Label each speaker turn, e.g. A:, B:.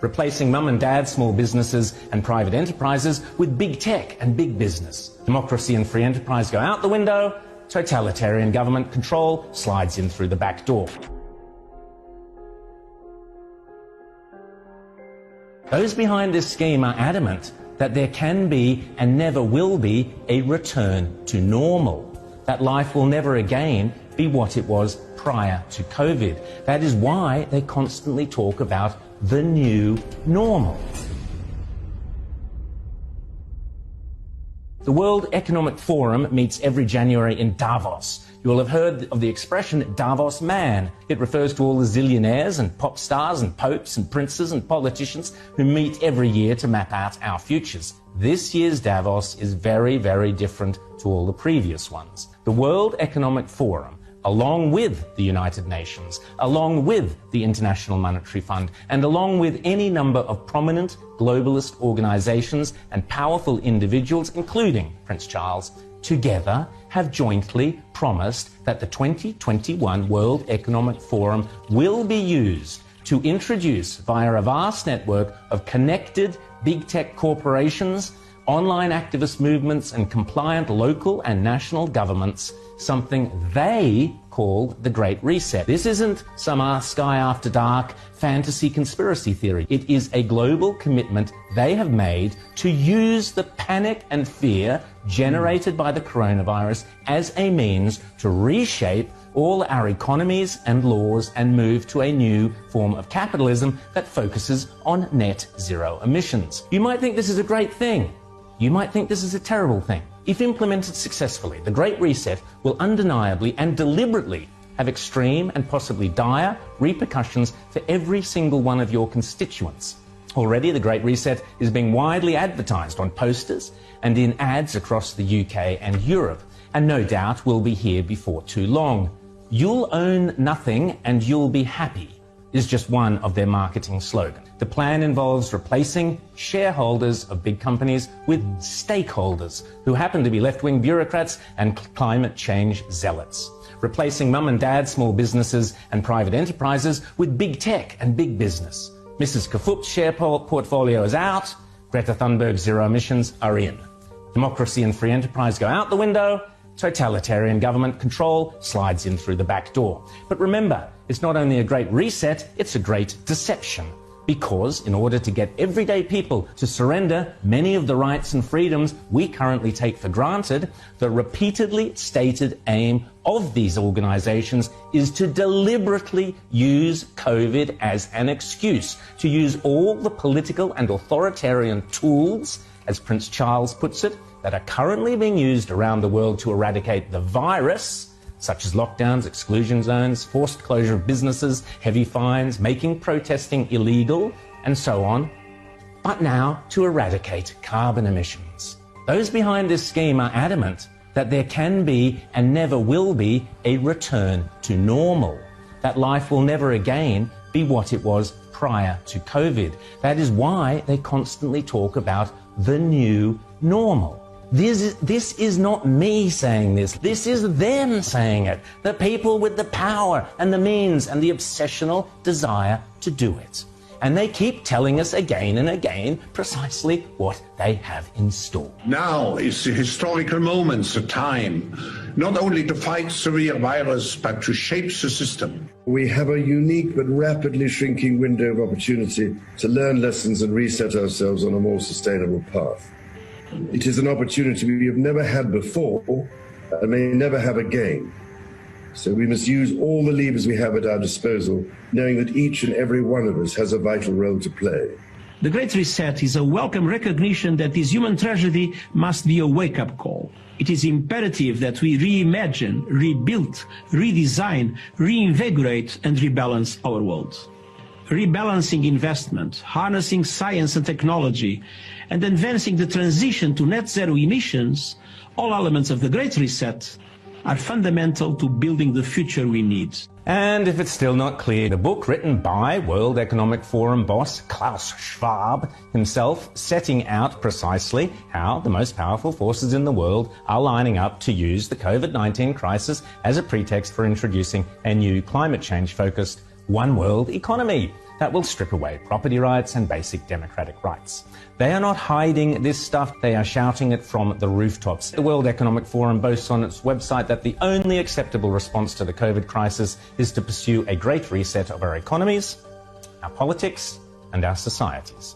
A: replacing mum and dad small businesses and private enterprises with big tech and big business. Democracy and free enterprise go out the window, totalitarian government control slides in through the back door. Those behind this scheme are adamant that there can be and never will be a return to normal, that life will never again be what it was prior to COVID. That is why they constantly talk about the new normal. The World Economic Forum meets every January in Davos. You will have heard of the expression Davos man. It refers to all the zillionaires and pop stars and popes and princes and politicians who meet every year to map out our futures. This year's Davos is very, very different to all the previous ones. The World Economic Forum, along with the United Nations, along with the International Monetary Fund, and along with any number of prominent globalist organizations and powerful individuals, including Prince Charles, together have jointly promised that the 2021 World Economic Forum will be used to introduce, via a vast network of connected big tech corporations, online activist movements, and compliant local and national governments, something they call the Great Reset. This isn't some Sky After Dark fantasy conspiracy theory. It is a global commitment they have made to use the panic and fear generated by the coronavirus as a means to reshape all our economies and laws and move to a new form of capitalism that focuses on net zero emissions. You might think this is a great thing. You might think this is a terrible thing. If implemented successfully, the Great Reset will undeniably and deliberately have extreme and possibly dire repercussions for every single one of your constituents. Already, the Great Reset is being widely advertised on posters and in ads across the UK and Europe, and no doubt will be here before too long. You'll own nothing and you'll be happy is just one of their marketing slogans. The plan involves replacing shareholders of big companies with stakeholders who happen to be left-wing bureaucrats and climate change zealots. Replacing mum and dad small businesses and private enterprises with big tech and big business. Mrs. Kafup's share portfolio is out, Greta Thunberg's zero emissions are in. Democracy and free enterprise go out the window, totalitarian government control slides in through the back door. But remember, it's not only a great reset, it's a great deception. Because in order to get everyday people to surrender many of the rights and freedoms we currently take for granted, the repeatedly stated aim of these organizations is to deliberately use COVID as an excuse, to use all the political and authoritarian tools, as Prince Charles puts it, that are currently being used around the world to eradicate the virus, such as lockdowns, exclusion zones, forced closure of businesses, heavy fines, making protesting illegal, and so on, but now to eradicate carbon emissions. Those behind this scheme are adamant that there can be and never will be a return to normal, that life will never again be what it was prior to COVID. That is why they constantly talk about the new normal. This is not me saying this. This is them saying it. The people with the power and the means and the obsessional desire to do it. And they keep telling us again and again precisely what they have in store.
B: Now is the historical moment, the time, not only to fight severe virus, but to shape the system.
C: We have a unique but rapidly shrinking window of opportunity to learn lessons and reset ourselves on a more sustainable path. It is an opportunity we have never had before and may never have again. So we must use all the levers we have at our disposal, knowing that each and every one of us has a vital role to play.
D: The Great Reset is a welcome recognition that this human tragedy must be a wake-up call. It is imperative that we reimagine, rebuild, redesign, reinvigorate and rebalance our world. Rebalancing investment, harnessing science and technology, and advancing the transition to net zero emissions, all elements of the Great Reset, are fundamental to building the future we need.
A: And if it's still not clear, the book written by World Economic Forum boss Klaus Schwab himself, setting out precisely how the most powerful forces in the world are lining up to use the COVID-19 crisis as a pretext for introducing a new climate change-focused one world economy. that will strip away property rights and basic democratic rights. They are not hiding this stuff, they are shouting it from the rooftops. The World Economic Forum boasts on its website that the only acceptable response to the COVID crisis is to pursue a great reset of our economies, our politics, and our societies.